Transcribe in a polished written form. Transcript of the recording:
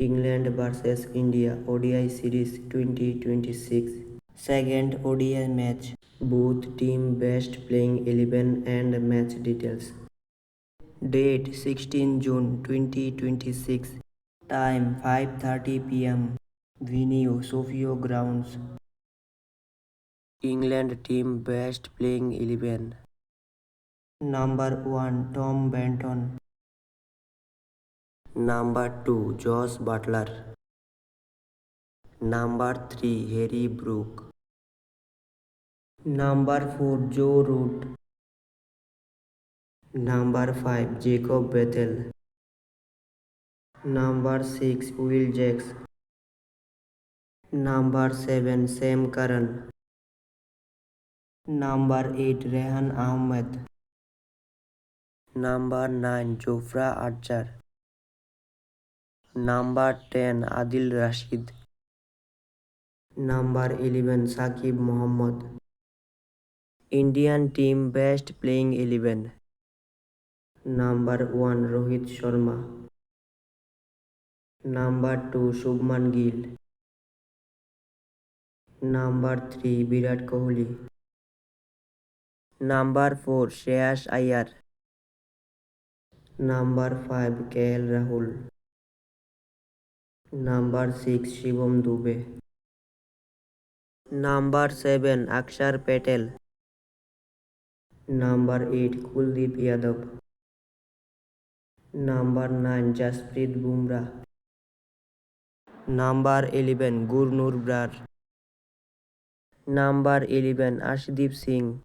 England vs India ODI Series 2026. Second ODI match. Both team best playing 11 and match details. Date 16 June 2026. Time 5:30 p.m. Venue Sophia Grounds. England team best playing 11. Number 1 Tom Benton. Number 2 Josh Butler. Number 3 Harry Brook. Number 4 Joe Root. Number 5 Jacob Bethel. Number 6 Will Jacks. Number 7 Sam Curran. Number 8 Rehan Ahmed. Number 9 Jofra Archer. Number 10 Adil Rashid. Number 11 Shakib Mohammed. Indian team best playing 11. Number 1 Rohit Sharma. Number 2 Shubman Gill. Number 3 Virat Kohli. Number 4 Shreyas Iyer. Number 5 KL Rahul. Number 6 Shivam Dube. Number 7 Akshar Patel. Number 8 Kuldeep Yadav. Number 9 Jasprit Bumrah. Number 11 Gurnur Brar. Number 11 Arshdeep Singh.